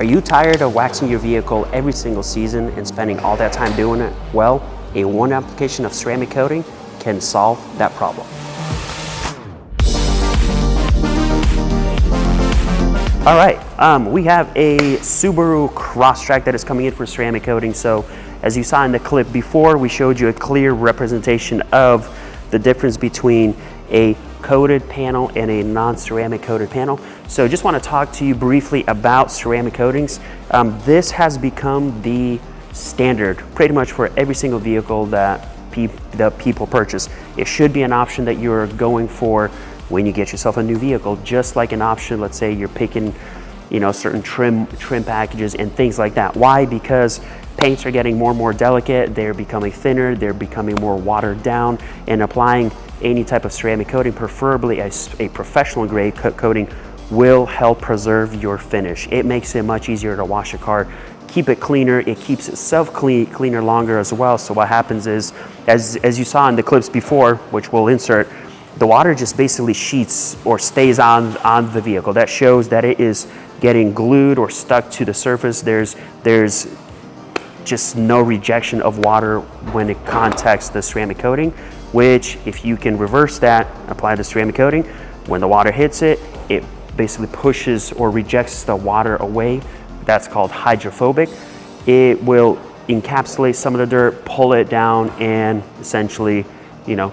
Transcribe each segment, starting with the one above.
Are you tired of waxing your vehicle every single season and spending all that time doing it? Well, a one application of ceramic coating can solve that problem. All right, we have a Subaru Crosstrek that is coming in for ceramic coating. So as you saw in the clip before, we showed you a clear representation of the difference between a coated panel and a non-ceramic coated panel. So just want to talk to you briefly about ceramic coatings. This has become the standard pretty much for every single vehicle that people purchase. It should be an option that you're going for when you get yourself a new vehicle, just like an option, let's say you're picking, certain trim packages and things like that. Why? Because paints are getting more and more delicate, they're becoming thinner, they're becoming more watered down, and applying any type of ceramic coating, preferably a professional grade coating, will help preserve your finish. It makes it much easier to wash your car, keep it cleaner, it keeps itself cleaner longer as well. So what happens is, as you saw in the clips before, which we'll insert, the water just basically sheets or stays on the vehicle. That shows that it is getting glued or stuck to the surface. There's just no rejection of water when it contacts the ceramic coating, which if you can reverse that, apply the ceramic coating, when the water hits it, it basically pushes or rejects the water away. That's called hydrophobic. It will encapsulate some of the dirt, pull it down, and essentially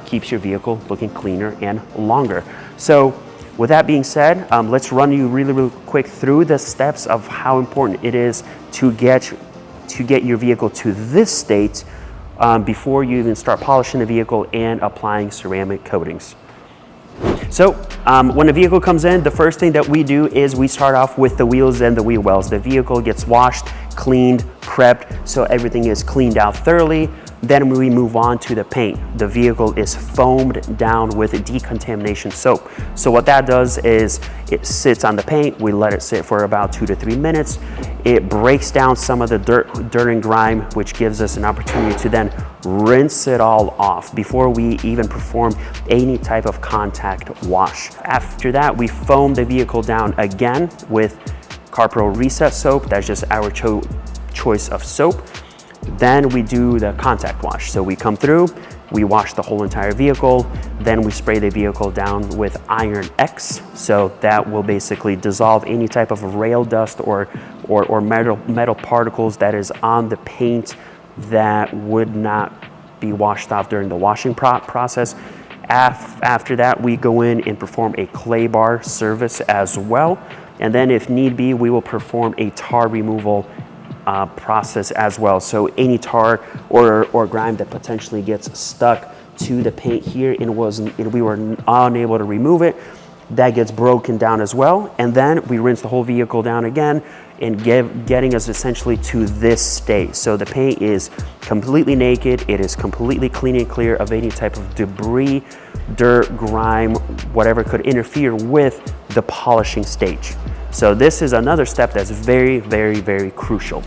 keeps your vehicle looking cleaner and longer. So with that being said, let's run you really quick through the steps of how important it is to get your vehicle to this state before you even start polishing the vehicle and applying ceramic coatings. So when a vehicle comes in, the first thing that we do is we start off with the wheels and the wheel wells. The vehicle gets washed, cleaned, prepped, so everything is cleaned out thoroughly. Then we move on to the paint. The vehicle is foamed down with decontamination soap. So what that does is it sits on the paint. We let it sit for about 2 to 3 minutes. It breaks down some of the dirt and grime, which gives us an opportunity to then rinse it all off before we even perform any type of contact wash. After that, we foam the vehicle down again with Carpro Reset soap. That's just our choice of soap. Then we do the contact wash. So we come through, we wash the whole entire vehicle, then we spray the vehicle down with Iron X. So that will basically dissolve any type of rail dust or metal particles that is on the paint that would not be washed off during the washing process. After that, we go in and perform a clay bar service as well. And then if need be, we will perform a tar removal process as well. So any tar or grime that potentially gets stuck to the paint here and we were unable to remove it, that gets broken down as well. And then we rinse the whole vehicle down again and getting us essentially to this state. So the paint is completely naked. It is completely clean and clear of any type of debris, dirt, grime, whatever could interfere with the polishing stage. So this is another step that's very crucial.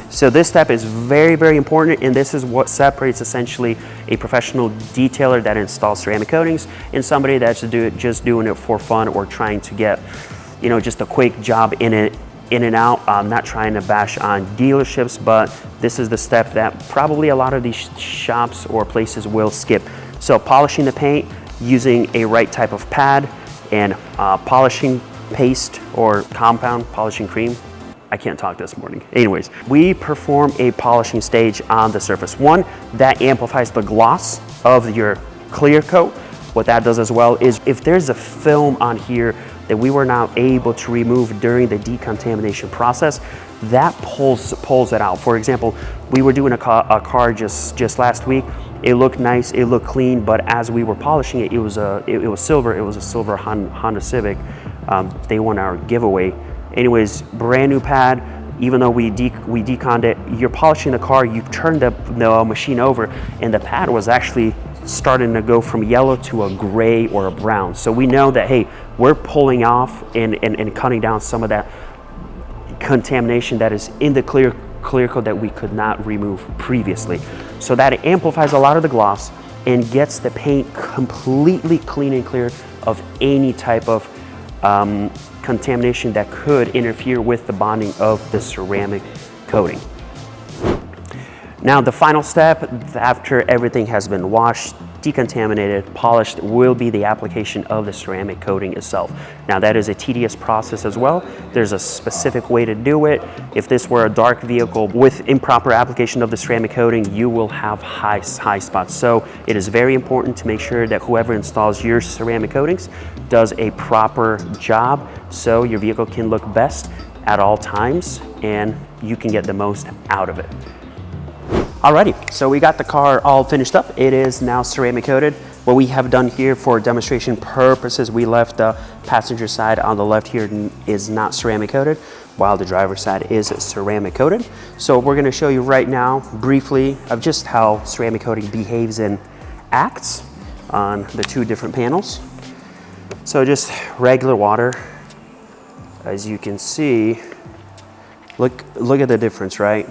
So this step is very important, and this is what separates essentially a professional detailer that installs ceramic coatings and somebody that's just doing it for fun or trying to get, just a quick job in and out. I'm not trying to bash on dealerships, but this is the step that probably a lot of these shops or places will skip. So polishing the paint using a right type of pad and polishing paste or compound polishing cream. I can't talk this morning. Anyways, we perform a polishing stage on the surface. One, that amplifies the gloss of your clear coat. What that does as well is if there's a film on here that we were not able to remove during the decontamination process, that pulls it out. For example, we were doing a car just last week. It looked nice, it looked clean, but as we were polishing it, it was silver. It was a silver Honda Civic. They won our giveaway. Anyways, brand new pad. Even though we deconned it, you're polishing the car, you turn the machine over, and the pad was actually starting to go from yellow to a gray or a brown. So we know that, hey, we're pulling off and cutting down some of that contamination that is in the clear coat that we could not remove previously. So that amplifies a lot of the gloss and gets the paint completely clean and clear of any type of contamination that could interfere with the bonding of the ceramic coating. Now, the final step after everything has been washed, decontaminated, polished, will be the application of the ceramic coating itself. Now, that is a tedious process as well. There's a specific way to do it. If this were a dark vehicle with improper application of the ceramic coating, you will have high spots. So it is very important to make sure that whoever installs your ceramic coatings does a proper job so your vehicle can look best at all times and you can get the most out of it. Alrighty, so we got the car all finished up. It is now ceramic coated. What we have done here for demonstration purposes, we left the passenger side on the left here is not ceramic coated, while the driver's side is ceramic coated. So we're gonna show you right now briefly of just how ceramic coating behaves and acts on the two different panels. So just regular water, as you can see, look at the difference, right?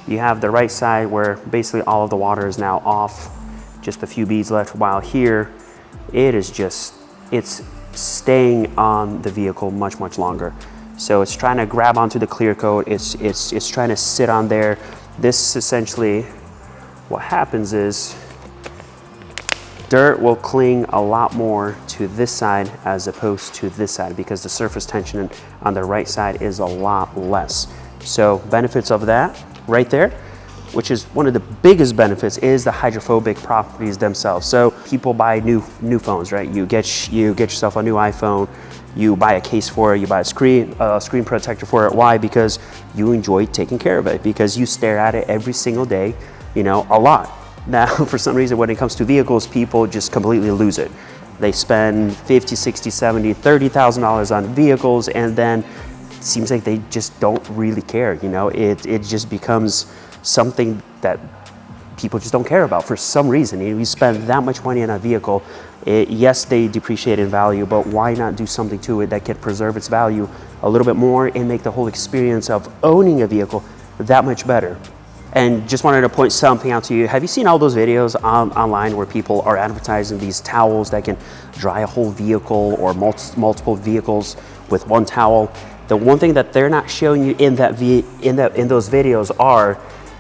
You have the right side where basically all of the water is now off, just a few beads left, while here it's staying on the vehicle much longer. So it's trying to grab onto the clear coat, it's trying to sit on there. This essentially, what happens is dirt will cling a lot more to this side as opposed to this side because the surface tension on the right side is a lot less. So benefits of that right there, which is one of the biggest benefits, is the hydrophobic properties themselves. So people buy new phones, right? You get yourself a new iPhone, you buy a case for it, you buy a screen protector for it. Why? Because you enjoy taking care of it, because you stare at it every single day, you know, a lot. Now, for some reason, when it comes to vehicles, people just completely lose it. They spend $50, $60, $70, $30,000 on vehicles, and then seems like they just don't really care, you know. It just becomes something that people just don't care about for some reason. You spend that much money on a vehicle, yes, they depreciate in value, but why not do something to it that can preserve its value a little bit more and make the whole experience of owning a vehicle that much better? And just wanted to point something out to you. Have you seen all those videos online where people are advertising these towels that can dry a whole vehicle or multiple vehicles with one towel? The one thing that they're not showing you in those videos are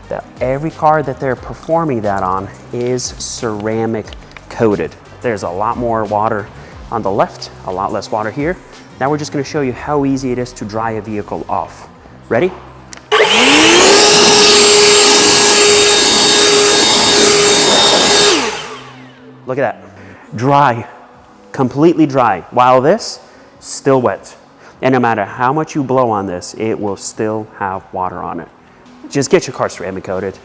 that every car that they're performing that on is ceramic coated. There's a lot more water on the left, a lot less water here. Now we're just going to show you how easy it is to dry a vehicle off. Ready? Look at that. Dry, completely dry, while this, still wet. And no matter how much you blow on this, it will still have water on it. Just get your car ceramic coated.